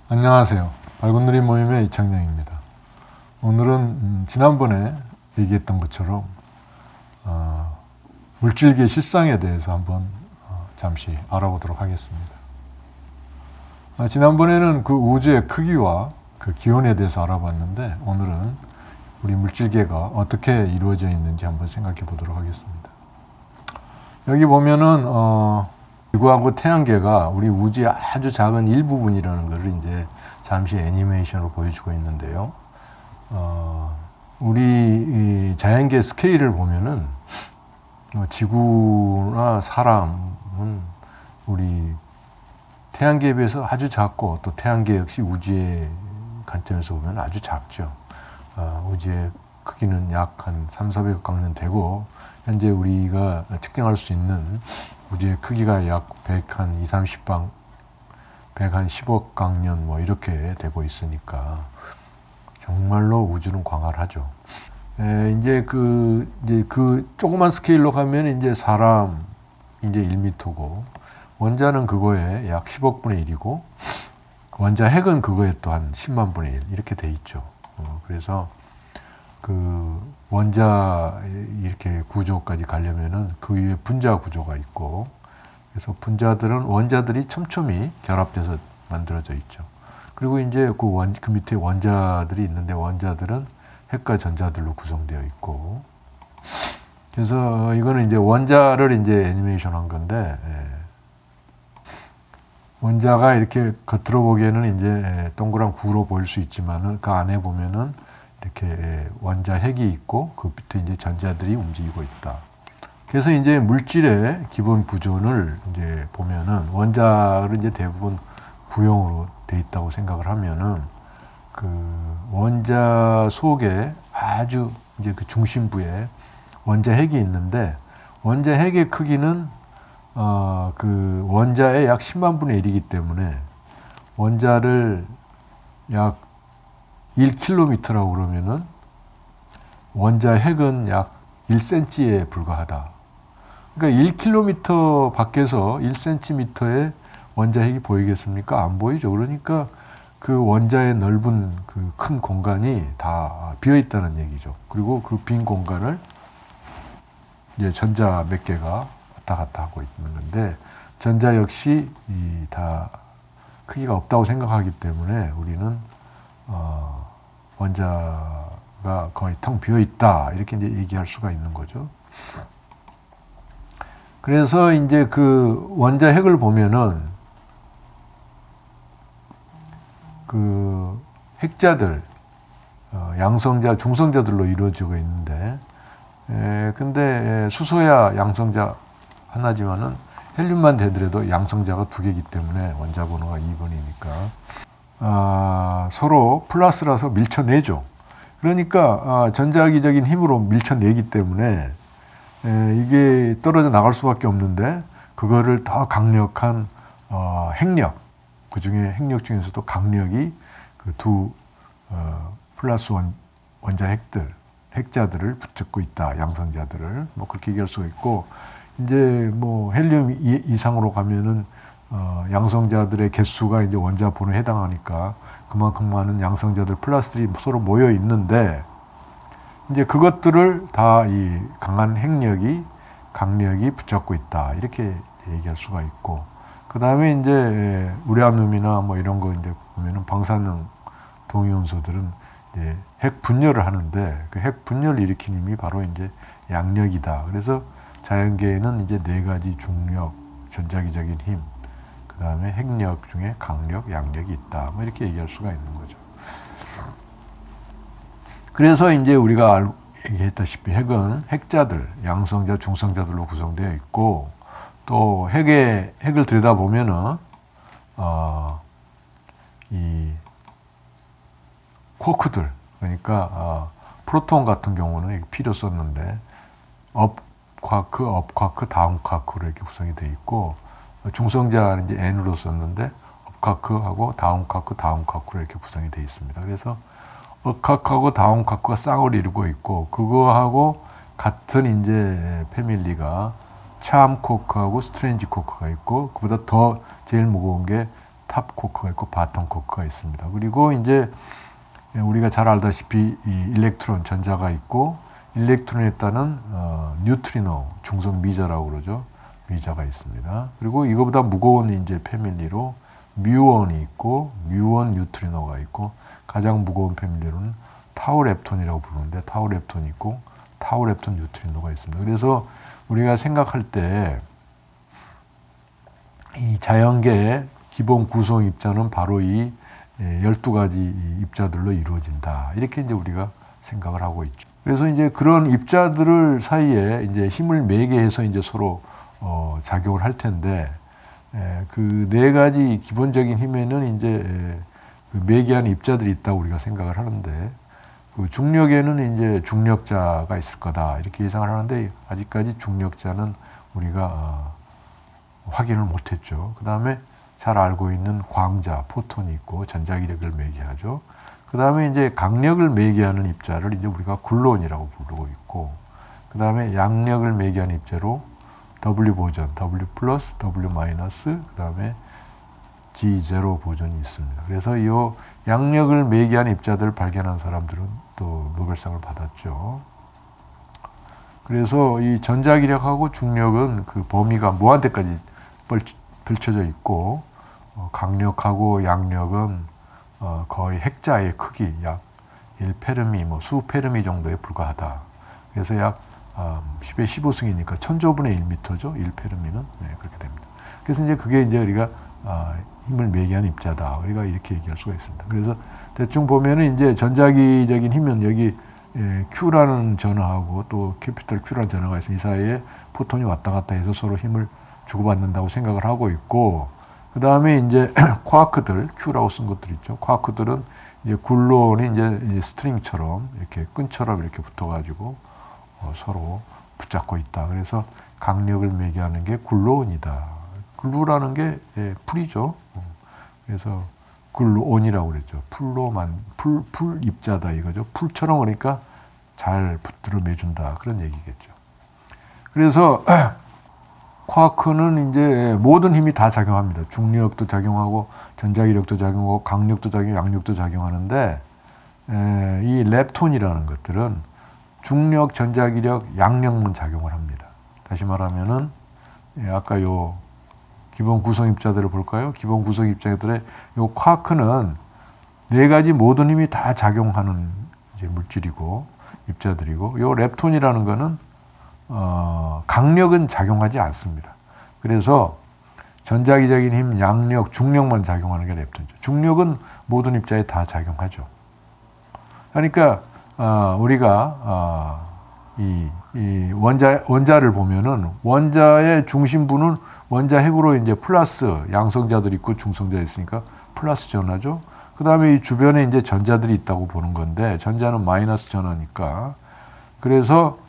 안녕하세요. 밝은 누리 모임의 이창영입니다. 오늘은 지난번에 얘기했던 것처럼 물질계 실상에 대해서 한번 잠시 알아보도록 하겠습니다. 지난번에는 그 우주의 크기와 그 기원에 대해서 알아봤는데, 오늘은 우리 물질계가 어떻게 이루어져 있는지 한번 생각해 보도록 하겠습니다. 여기 보면은 지구하고 태양계가 우리 우주의 아주 작은 일부분이라는 것을 이제 잠시 애니메이션으로 보여주고 있는데요. 우리 이 자연계 스케일을 보면은 지구나 사람은 우리 태양계에 비해서 아주 작고, 또 태양계 역시 우주의 관점에서 보면 아주 작죠. 우주의 크기는 약 한 300~400억 광년 되고, 현재 우리가 측정할 수 있는 우주의 크기가 약 100~30방, 110억 광년 뭐 이렇게 되고 있으니까 정말로 우주는 광활하죠. 이제 그 조그만 스케일로 가면 이제 사람 이제 1m고, 원자는 그거에 약 10억 분의 1이고, 원자 핵은 그거에 또 한 10만 분의 1 이렇게 돼 있죠. 그래서 그 원자 이렇게 구조까지 가려면은 그 위에 분자 구조가 있고, 그래서 분자들은 원자들이 촘촘히 결합돼서 만들어져 있죠. 그리고 이제 그 밑에 원자들이 있는데, 원자들은 핵과 전자들로 구성되어 있고, 그래서 이거는 이제 원자를 이제 애니메이션 한 건데, 원자가 이렇게 겉으로 보기에는 이제 동그란 구로 보일 수 있지만은 그 안에 보면은 이렇게 원자 핵이 있고, 그 밑에 이제 전자들이 움직이고 있다. 그래서 이제 물질의 기본 구조를 이제 보면은 원자를 이제 대부분 구형으로 돼 있다고 생각을 하면은, 그 원자 속에 아주 이제 그 중심부에 원자 핵이 있는데, 원자 핵의 크기는 그 원자의 약 10만 분의 1이기 때문에 원자를 약 1km라고 그러면은 원자 핵은 약 1cm에 불과하다. 그러니까 1km 밖에서 1cm의 원자 핵이 보이겠습니까? 안 보이죠. 그러니까 그 원자의 넓은 그 큰 공간이 다 비어 있다는 얘기죠. 그리고 그 빈 공간을 이제 전자 몇 개가 왔다 갔다 하고 있는 건데, 전자 역시 다 크기가 없다고 생각하기 때문에 우리는 원자가 거의 텅 비어 있다, 이렇게 이제 얘기할 수가 있는 거죠. 그래서 이제 그 원자 핵을 보면은 그 핵자들, 양성자, 중성자들로 이루어지고 있는데, 근데 수소야 양성자 하나지만은 헬륨만 되더라도 양성자가 2개이기 때문에 원자 번호가 2번이니까 서로 플러스라서 밀쳐내죠. 그러니까 전자기적인 힘으로 밀쳐내기 때문에 이게 떨어져 나갈 수밖에 없는데, 그거를 더 강력한 핵력, 그 중에 핵력 중에서도 강력이 그 두 플러스 원자 핵들, 핵자들을 붙잡고 있다, 양성자들을. 뭐 그렇게 얘기할 수가 있고, 이제 뭐 헬륨 이상으로 가면은 양성자들의 개수가 이제 원자 번호에 해당하니까 그만큼 많은 양성자들 플러스들이 서로 모여 있는데, 이제 그것들을 다 이 강한 강력이 붙잡고 있다, 이렇게 얘기할 수가 있고, 그 다음에 이제 우라늄이나 뭐 이런 거 이제 보면은 방사능 동위원소들은 이제 핵 분열을 하는데, 그 핵 분열을 일으키는 힘이 바로 이제 양력이다. 그래서 자연계에는 이제 4가지 중력, 전자기적인 힘, 그 다음에 핵력 중에 강력, 양력이 있다, 뭐 이렇게 얘기할 수가 있는 거죠. 그래서 이제 우리가 얘기했다시피 핵은 핵자들, 양성자, 중성자들로 구성되어 있고, 또 핵을 들여다보면은 이 쿼크들, 그러니까 프로톤 같은 경우는 P로 썼는데 업쿼크, 다운쿼크로 이렇게 구성이 되어 있고, 중성자는 이제 N으로 썼는데 업쿼크하고 다운쿼크로 이렇게 구성이 되어 있습니다. 그래서 업쿼크하고 다운쿼크가 쌍을 이루고 있고, 그거하고 같은 이제 패밀리가 참 쿼크하고 스트레인지 쿼크가 있고, 그보다 더 제일 무거운 게 탑 코크가 있고 바텀 코크가 있습니다. 그리고 이제 우리가 잘 알다시피 이 일렉트론 전자가 있고 일렉트론에 따른 뉴트리노 중성 미자라고 그러죠. 미자가 있습니다. 그리고 이거보다 무거운 이제 패밀리로 뮤온이 있고 뮤온 뉴트리노가 있고 가장 무거운 패밀리로는 타우 렙톤이라고 부르는데 타우 렙톤이 있고 타우 렙톤 뉴트리노가 있습니다. 그래서 우리가 생각할 때 이 자연계의 기본 구성 입자는 바로 이 12가지 입자들로 이루어진다. 이렇게 이제 우리가 생각을 하고 있죠. 그래서 이제 그런 입자들을 사이에 이제 힘을 매개해서 이제 서로 작용을 할 텐데 그 네 가지 기본적인 힘에는 이제 그 매개하는 입자들이 있다고 우리가 생각을 하는데 그 중력에는 이제 중력자가 있을 거다 이렇게 예상을 하는데 아직까지 중력자는 우리가 확인을 못했죠. 그 다음에 잘 알고 있는 광자, 포톤이 있고 전자기력을 매개하죠. 그 다음에 이제 강력을 매개하는 입자를 이제 우리가 굴론이라고 부르고 있고, 그 다음에 양력을 매개하는 입자로 W 보존, W 플러스, W 마이너스, 그 다음에 G0 보존이 있습니다. 그래서 이 양력을 매개하는 입자들을 발견한 사람들은 또 노벨상을 받았죠. 그래서 이 전자기력하고 중력은 그 범위가 무한대까지 펼쳐져 있고, 강력하고 양력은 거의 핵자의 크기 약 1페르미, 수페르미 정도에 불과하다. 그래서 약 10의 15승이니까 1000조분의 1m죠. 1페르미는. 네, 그렇게 됩니다. 그래서 이제 그게 이제 우리가 힘을 매개하는 입자다. 우리가 이렇게 얘기할 수가 있습니다. 그래서 대충 보면은 이제 전자기적인 힘은 여기 Q라는 전하하고 또 캐피털 Q라는 전하가 있으면 이 사이에 포톤이 왔다 갔다 해서 서로 힘을 주고받는다고 생각을 하고 있고, 그 다음에 이제 쿼크들, Q라고 쓴 것들 있죠. 쿼크들은 이제 굴론이 이제 스트링처럼 이렇게 끈처럼 이렇게 붙어가지고 서로 붙잡고 있다. 그래서 강력을 매개하는 게 굴론이다. 굴루라는 게 풀이죠. 그래서 굴론이라고 그랬죠. 풀 입자다 이거죠. 풀처럼 그러니까 잘 붙들어 매준다. 그런 얘기겠죠. 그래서 쿼크는 이제 모든 힘이 다 작용합니다. 중력도 작용하고 전자기력도 작용하고 강력도 작용, 양력도 작용하는데 이 렙톤이라는 것들은 중력, 전자기력, 양력만 작용을 합니다. 다시 말하면은 아까 요 기본 구성 입자들을 볼까요? 기본 구성 입자들의 요 쿼크는 네 가지 모든 힘이 다 작용하는 이제 물질이고 입자들이고, 요 렙톤이라는 거는 강력은 작용하지 않습니다. 그래서 전자기적인 힘, 양력, 중력만 작용하는 게 렙톤이죠. 중력은 모든 입자에 다 작용하죠. 그러니까 우리가 이 원자를 보면은 원자의 중심부는 원자 핵으로 이제 플러스 양성자들이 있고 중성자 있으니까 플러스 전하죠. 그 다음에 이 주변에 이제 전자들이 있다고 보는 건데 전자는 마이너스 전하니까, 그래서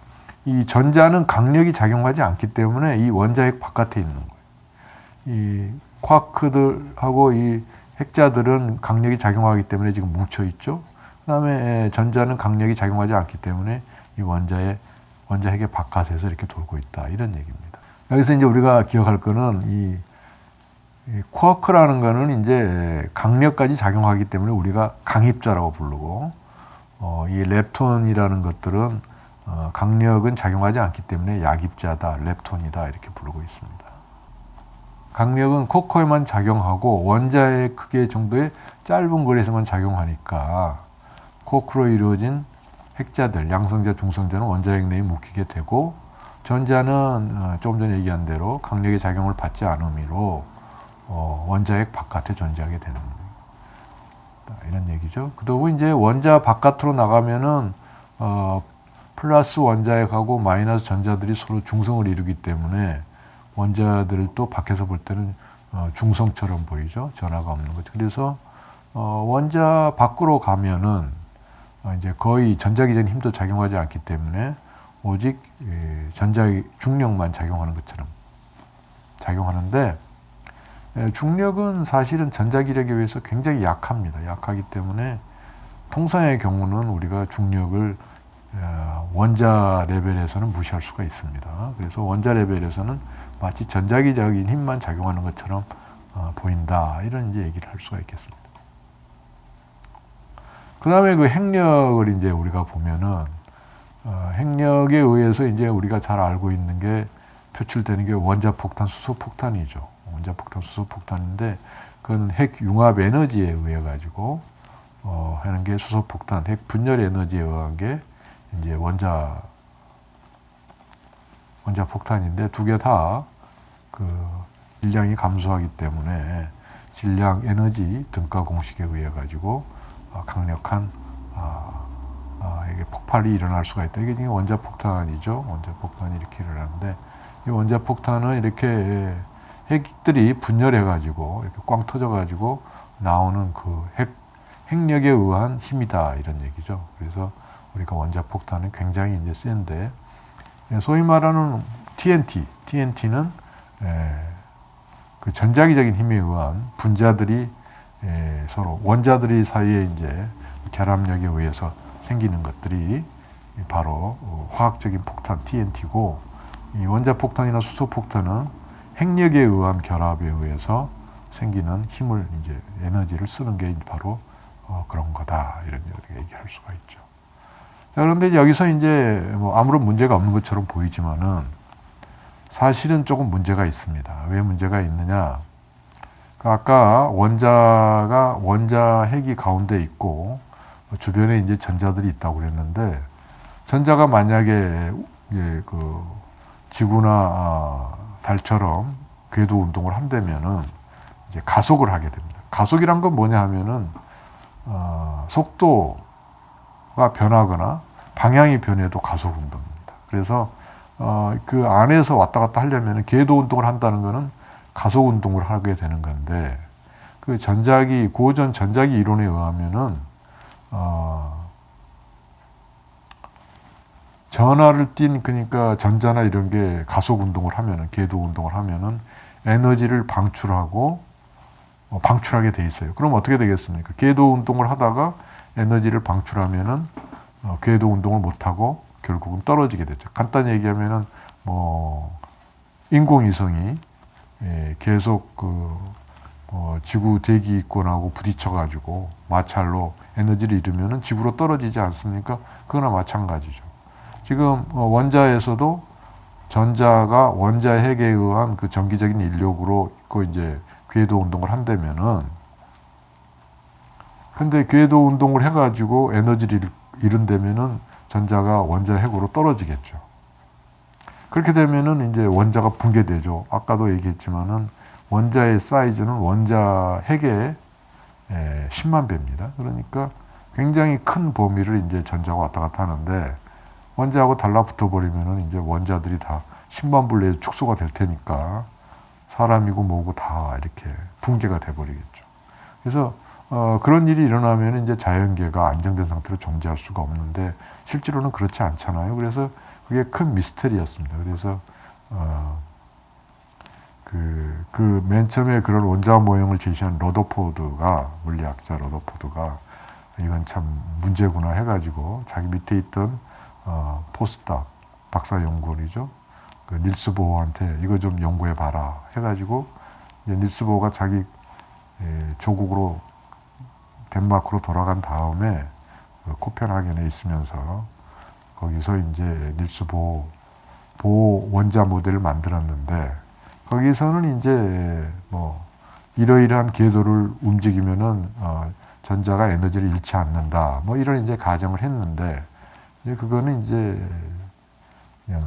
이 전자는 강력이 작용하지 않기 때문에 이 원자핵 바깥에 있는 거예요. 이 쿼크들하고 이 핵자들은 강력이 작용하기 때문에 지금 뭉쳐 있죠. 그다음에 전자는 강력이 작용하지 않기 때문에 이 원자핵의 바깥에서 이렇게 돌고 있다. 이런 얘기입니다. 여기서 이제 우리가 기억할 거는 이 쿼크라는 거는 이제 강력까지 작용하기 때문에 우리가 강입자라고 부르고, 이 렙톤이라는 것들은 강력은 작용하지 않기 때문에 약입자다, 렙톤이다 이렇게 부르고 있습니다. 강력은 쿼크에만 작용하고 원자의 크기 정도의 짧은 거리에서만 작용하니까 쿼크로 이루어진 핵자들, 양성자, 중성자는 원자핵 내에 묵히게 되고, 전자는 조금 전에 얘기한 대로 강력의 작용을 받지 않음으로 원자핵 바깥에 존재하게 되는 이런 얘기죠. 그리고 이제 원자 바깥으로 나가면은 플러스 원자핵하고 마이너스 전자들이 서로 중성을 이루기 때문에 원자들도 밖에서 볼 때는 중성처럼 보이죠. 전하가 없는 거죠. 그래서 원자 밖으로 가면은 이제 거의 전자기적인 힘도 작용하지 않기 때문에 오직 중력만 작용하는 것처럼 작용하는데, 중력은 사실은 전자기력에 비해서 굉장히 약합니다. 약하기 때문에 통상의 경우는 우리가 중력을 원자 레벨에서는 무시할 수가 있습니다. 그래서 원자 레벨에서는 마치 전자기적인 힘만 작용하는 것처럼 보인다. 이런 이제 얘기를 할 수가 있겠습니다. 그 다음에 그 핵력을 이제 우리가 보면은, 핵력에 의해서 이제 우리가 잘 알고 있는 게 표출되는 게 원자폭탄, 수소폭탄이죠. 원자폭탄, 수소폭탄인데, 그건 핵 융합 에너지에 의해 가지고, 하는 게 수소폭탄, 핵 분열 에너지에 의한 게 이제 원자폭탄인데, 두 개 다 그 질량이 감소하기 때문에 질량 에너지 등가 공식에 의해 가지고 강력한 이게 폭발이 일어날 수가 있다. 이게 지금 원자폭탄이죠. 원자폭탄이 이렇게 일어나는데, 이 원자폭탄은 이렇게 핵들이 분열해 가지고 이렇게 꽝 터져 가지고 나오는 그 핵력에 의한 힘이다, 이런 얘기죠. 그래서 우리가 원자폭탄은 굉장히 이제 센데, 소위 말하는 TNT는 그 전자기적인 힘에 의한 분자들이 서로 원자들이 사이에 이제 결합력에 의해서 생기는 것들이 바로 화학적인 폭탄 TNT고, 이 원자폭탄이나 수소폭탄은 핵력에 의한 결합에 의해서 생기는 힘을 이제 에너지를 쓰는 게 바로 그런 거다, 이런 얘기할 수가 있죠. 자, 그런데 여기서 이제 뭐 아무런 문제가 없는 것처럼 보이지만은 사실은 조금 문제가 있습니다. 왜 문제가 있느냐? 아까 원자 핵이 가운데 있고 주변에 이제 전자들이 있다고 그랬는데, 전자가 만약에 그 지구나 달처럼 궤도 운동을 한다면은 이제 가속을 하게 됩니다. 가속이란 건 뭐냐 하면은 속도가 변하거나 방향이 변해도 가속 운동입니다. 그래서 그 안에서 왔다 갔다 하려면 궤도 운동을 한다는 거는 가속 운동을 하게 되는 건데, 그 고전 전자기 이론에 의하면은 전하를 띤, 그러니까 전자나 이런 게 가속 운동을 하면은, 궤도 운동을 하면은 에너지를 방출하게 돼 있어요. 그럼 어떻게 되겠습니까? 궤도 운동을 하다가 에너지를 방출하면은 궤도 운동을 못 하고 결국은 떨어지게 되죠. 간단히 얘기하면은 인공위성이 계속 지구 대기권하고 부딪혀가지고 마찰로 에너지를 잃으면은 지구로 떨어지지 않습니까? 그거나 마찬가지죠. 지금 원자에서도 전자가 원자 핵에 의한 그 전기적인 인력으로 있고 이제 궤도 운동을 한다면은, 근데 궤도 운동을 해가지고 에너지를 잃은다면은 전자가 원자 핵으로 떨어지겠죠. 그렇게 되면은 이제 원자가 붕괴되죠. 아까도 얘기했지만은 원자의 사이즈는 원자 핵의 10만 배입니다. 그러니까 굉장히 큰 범위를 이제 전자가 왔다 갔다 하는데, 원자하고 달라붙어 버리면은 이제 원자들이 다 10만 불 내에 축소가 될 테니까 사람이고 뭐고 다 이렇게 붕괴가 돼 버리겠죠. 그래서 그런 일이 일어나면 이제 자연계가 안정된 상태로 존재할 수가 없는데, 실제로는 그렇지 않잖아요. 그래서 그게 큰 미스터리였습니다. 그래서 맨 처음에 그런 원자 모형을 제시한 물리학자 러더포드가 이건 참 문제구나 해가지고 자기 밑에 있던 포스닥 박사 연구원이죠. 그 닐스 보어한테 이거 좀 연구해 봐라 해가지고, 이제 닐스 보어가 자기 조국으로 덴마크로 돌아간 다음에 코펜하겐에 있으면서 거기서 이제 닐스 보어 원자 모델을 만들었는데, 거기서는 이제 이러이러한 궤도를 움직이면은 전자가 에너지를 잃지 않는다, 이런 이제 가정을 했는데, 그거는 이제 그냥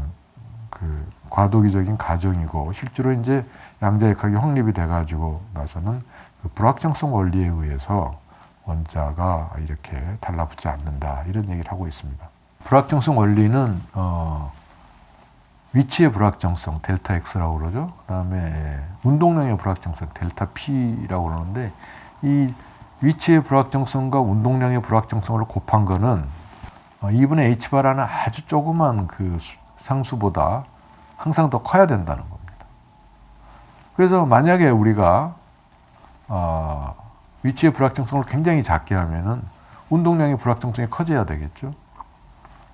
그 과도기적인 가정이고, 실제로 이제 양자역학이 확립이 돼가지고 나서는 그 불확정성 원리에 의해서 원자가 이렇게 달라붙지 않는다, 이런 얘기를 하고 있습니다. 불확정성 원리는 위치의 불확정성 델타 X라고 그러죠. 그 다음에 운동량의 불확정성 델타 P라고 그러는데, 이 위치의 불확정성과 운동량의 불확정성을 곱한 거는 2분의 H바라는 아주 조그만 그 상수보다 항상 더 커야 된다는 겁니다. 그래서 만약에 우리가 위치의 불확정성을 굉장히 작게 하면은 운동량의 불확정성이 커져야 되겠죠.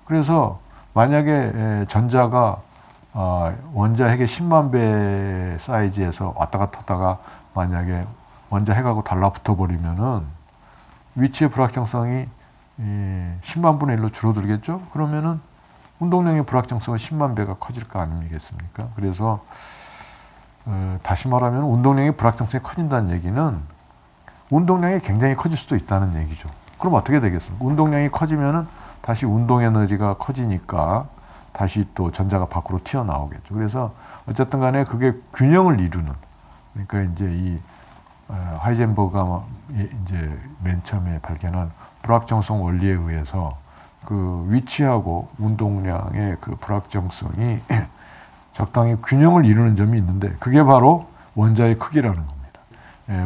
그래서 만약에 전자가 원자 핵의 10만 배 사이즈에서 왔다 갔다 하다가 만약에 원자 핵하고 달라붙어 버리면은 위치의 불확정성이 10만 분의 1로 줄어들겠죠? 그러면은 운동량의 불확정성은 10만 배가 커질 거 아니겠습니까? 그래서 다시 말하면 운동량의 불확정성이 커진다는 얘기는 운동량이 굉장히 커질 수도 있다는 얘기죠. 그럼 어떻게 되겠습니까? 운동량이 커지면은 다시 운동 에너지가 커지니까 다시 또 전자가 밖으로 튀어나오겠죠. 그래서 어쨌든 간에 그게 균형을 이루는, 그러니까 이제 이 하이젠버그가 이제 맨 처음에 발견한 불확정성 원리에 의해서 그 위치하고 운동량의 그 불확정성이 적당히 균형을 이루는 점이 있는데 그게 바로 원자의 크기라는 겁니다.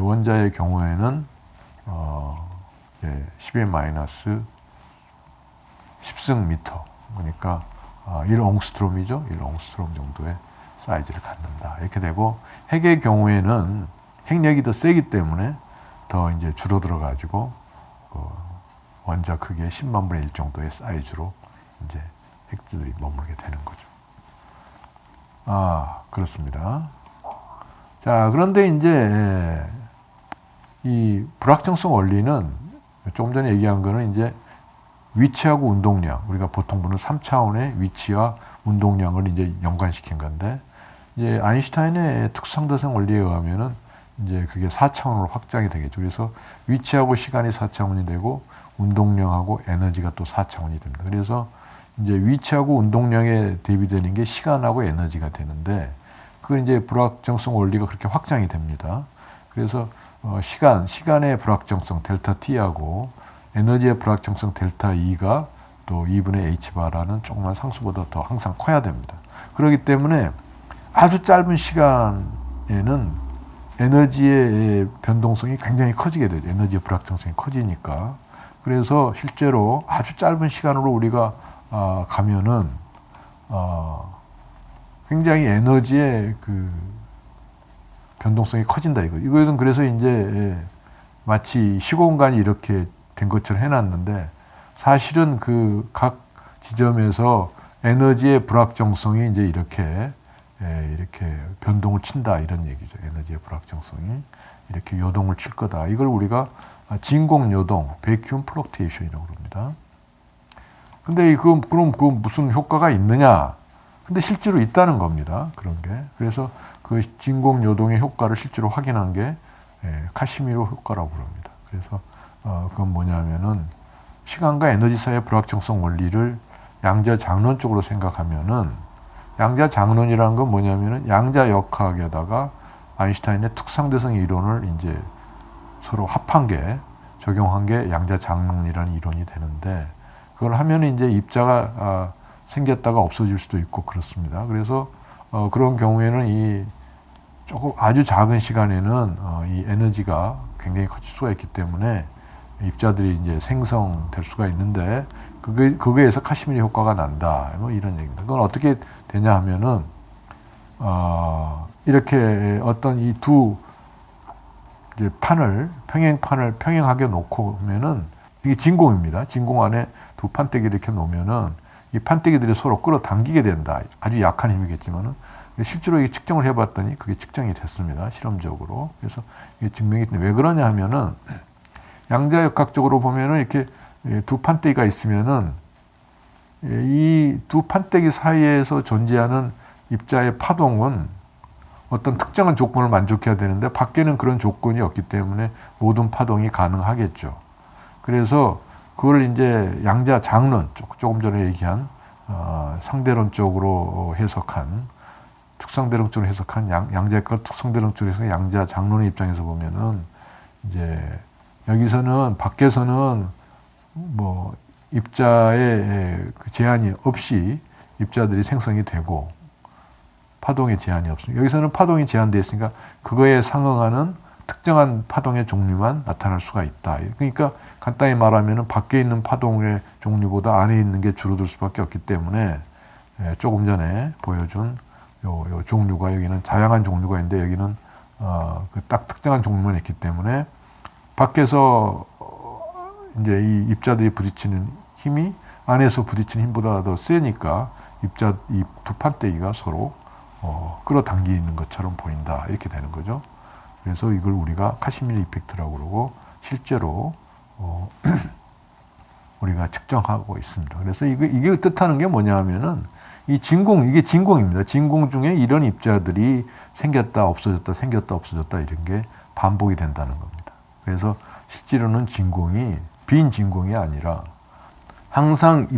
원자의 경우에는 10의 마이너스 10승 미터, 그러니까 1옹스트롬이죠. 1옹스트롬 정도의 사이즈를 갖는다. 이렇게 되고 핵의 경우에는 핵력이 더 세기 때문에 더 이제 줄어들어 가지고 원자 크기의 10만 분의 1 정도의 사이즈로 이제 핵들이 머물게 되는 거죠. 그렇습니다. 자, 그런데 이제 이 불확정성 원리는 조금 전에 얘기한 거는 이제 위치하고 운동량, 우리가 보통 보는 3차원의 위치와 운동량을 이제 연관시킨 건데, 이제 아인슈타인의 특수상대성 원리에 의하면은 이제 그게 4차원으로 확장이 되겠죠. 그래서 위치하고 시간이 4차원이 되고 운동량하고 에너지가 또 4차원이 됩니다. 그래서 이제 위치하고 운동량에 대비되는 게 시간하고 에너지가 되는데, 그 이제 불확정성 원리가 그렇게 확장이 됩니다. 그래서 시간의 불확정성 델타 T하고 에너지의 불확정성 델타 E가 또 2분의 H바라는 조그만 상수보다 더 항상 커야 됩니다. 그렇기 때문에 아주 짧은 시간에는 에너지의 변동성이 굉장히 커지게 되죠. 에너지의 불확정성이 커지니까. 그래서 실제로 아주 짧은 시간으로 우리가 가면은 굉장히 에너지의 그 변동성이 커진다 이거. 이거는 그래서 이제 마치 시공간이 이렇게 된 것처럼 해놨는데 사실은 그 각 지점에서 에너지의 불확정성이 이제 이렇게 변동을 친다 이런 얘기죠. 에너지의 불확정성이 이렇게 요동을 칠 거다. 이걸 우리가 진공 요동, 베큐움 플럭티에이션이라고 그럽니다. 근데 그럼 그 무슨 효과가 있느냐? 근데 실제로 있다는 겁니다. 그런 게. 그래서 그 진공 요동의 효과를 실제로 확인한 게 카시미로 효과라고 그럽니다. 그래서 그건 뭐냐면은 시간과 에너지 사이의 불확정성 원리를 양자 장론적으로 생각하면은, 양자 장론이라는 건 뭐냐면은 양자 역학에다가 아인슈타인의 특상대성 이론을 이제 서로 합한 게, 적용한 게 양자 장론이라는 이론이 되는데, 그걸 하면 이제 입자가 생겼다가 없어질 수도 있고 그렇습니다. 그래서 그런 경우에는 이 조금 아주 작은 시간에는 이 에너지가 굉장히 커질 수가 있기 때문에 입자들이 이제 생성될 수가 있는데, 그거에서 카시미르 효과가 난다. 뭐 이런 얘기입니다. 그건 어떻게 되냐 하면은, 이렇게 어떤 이 두 이제 평행판을 평행하게 놓고 보면은, 이게 진공입니다. 진공 안에 두 판때기를 이렇게 놓으면은 이 판때기들이 서로 끌어당기게 된다. 아주 약한 힘이겠지만은, 실제로 이 측정을 해봤더니 그게 측정이 됐습니다. 실험적으로. 그래서 이게 증명이 됐는데, 왜 그러냐 하면은, 양자역학적으로 보면은 이렇게 두 판때기가 있으면은 이 두 판때기 사이에서 존재하는 입자의 파동은 어떤 특정한 조건을 만족해야 되는데 밖에는 그런 조건이 없기 때문에 모든 파동이 가능하겠죠. 그래서 그걸 이제 양자 장론, 조금 전에 얘기한 상대론적으로 해석한, 특상대론적으로 해석한 양자역학을 특상대론적으로 해서 양자 장론의 입장에서 보면은 이제 여기서는 밖에서는 뭐 입자의 제한이 없이 입자들이 생성이 되고 파동의 제한이 없습니다. 여기서는 파동이 제한되어 있으니까 그거에 상응하는 특정한 파동의 종류만 나타날 수가 있다. 그러니까 간단히 말하면 밖에 있는 파동의 종류보다 안에 있는 게 줄어들 수밖에 없기 때문에 조금 전에 보여준 요 종류가, 여기는 다양한 종류가 있는데 여기는 그 딱 특정한 종류만 있기 때문에 밖에서 이제 이 입자들이 부딪히는 힘이 안에서 부딪히는 힘보다 더 세니까 이 두 판때기가 서로 끌어당기는 것처럼 보인다. 이렇게 되는 거죠. 그래서 이걸 우리가 카시미르 이펙트라고 그러고 실제로 우리가 측정하고 있습니다. 그래서 이게 뜻하는 게 뭐냐 하면은 이게 진공입니다. 진공 중에 이런 입자들이 생겼다 없어졌다 생겼다 없어졌다 이런 게 반복이 된다는 겁니다. 그래서 실제로는 진공이 빈 진공이 아니라 항상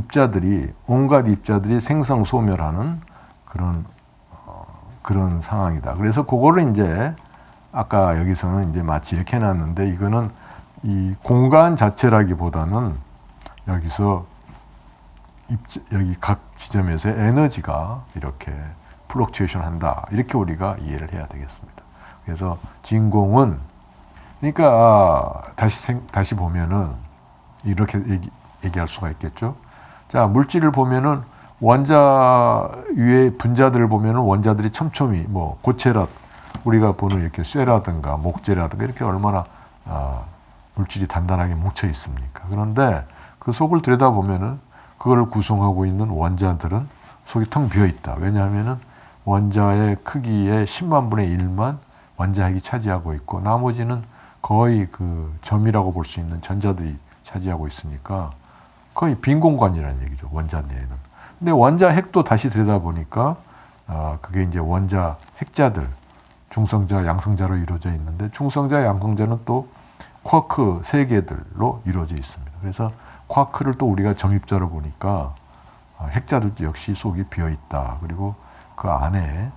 온갖 입자들이 생성소멸하는 그런 상황이다. 그래서 그거를 이제 아까 여기서는 이제 마치 이렇게 해놨는데 이거는 이 공간 자체라기보다는 여기서 여기 각 지점에서의 에너지가 이렇게 플럭츄에이션 한다. 이렇게 우리가 이해를 해야 되겠습니다. 그래서 진공은 그러니까 다시 보면은 이렇게 얘기할 수가 있겠죠. 자, 물질을 보면은 원자 위에 분자들을 보면은 원자들이 촘촘히 뭐 고체라 우리가 보는 이렇게 쇠라든가 목재라든가 이렇게 얼마나 물질이 단단하게 뭉쳐 있습니까? 그런데 그 속을 들여다보면은 그걸 구성하고 있는 원자들은 속이 텅 비어 있다. 왜냐하면은 원자의 크기의 10만 분의 1만 원자핵이 차지하고 있고 나머지는 거의 그 점이라고 볼 수 있는 전자들이 차지하고 있으니까 거의 빈 공간이라는 얘기죠. 원자 내에는. 근데 원자 핵도 다시 들여다보니까 그게 이제 원자 핵자들 중성자, 양성자로 이루어져 있는데 중성자, 양성자는 또 쿼크 3개들로 이루어져 있습니다. 그래서 쿼크를 또 우리가 점입자로 보니까 핵자들도 역시 속이 비어 있다. 그리고 그 안에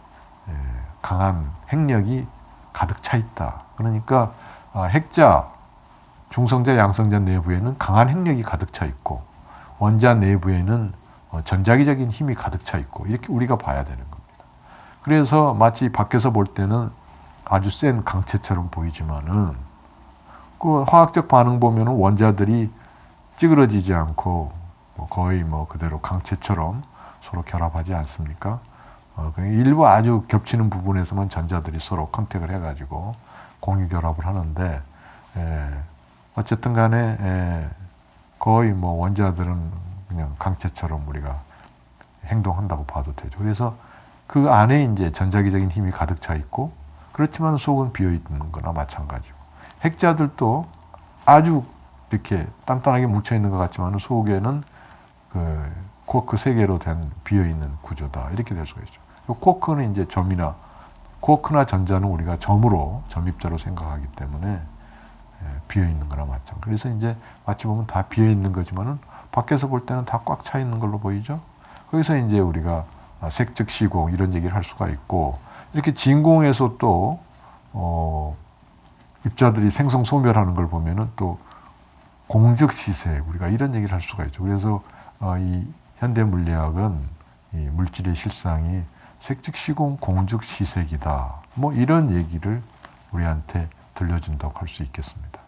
강한 핵력이 가득 차 있다. 그러니까 핵자, 중성자, 양성자 내부에는 강한 핵력이 가득 차 있고 원자 내부에는 전자기적인 힘이 가득 차 있고 이렇게 우리가 봐야 되는 겁니다. 그래서 마치 밖에서 볼 때는 아주 센 강체처럼 보이지만은 그 화학적 반응 보면은 원자들이 찌그러지지 않고 거의 그대로 강체처럼 서로 결합하지 않습니까? 일부 아주 겹치는 부분에서만 전자들이 서로 컨택을 해가지고 공유 결합을 하는데 어쨌든 간에 거의 원자들은 그냥 강체처럼 우리가 행동한다고 봐도 되죠. 그래서 그 안에 이제 전자기적인 힘이 가득 차 있고 그렇지만 속은 비어 있는 거나 마찬가지고 핵자들도 아주 이렇게 단단하게 뭉쳐 있는 것 같지만 속에는 그 쿼크 3개로 된 비어 있는 구조다. 이렇게 될 수가 있죠. 쿼크는 이제 쿼크나 전자는 우리가 점입자로 생각하기 때문에 비어 있는 거나 마찬가지. 그래서 이제 마치 보면 다 비어 있는 거지만은 밖에서 볼 때는 다 꽉 차 있는 걸로 보이죠. 거기서 이제 우리가 색즉 시공 이런 얘기를 할 수가 있고 이렇게 진공에서 또 입자들이 생성 소멸하는 걸 보면은 또 공즉 시색 우리가 이런 얘기를 할 수가 있죠. 그래서 이 현대 물리학은 이 물질의 실상이 색즉 시공 공즉 시색이다. 이런 얘기를 우리한테 들려준다고 할 수 있겠습니다.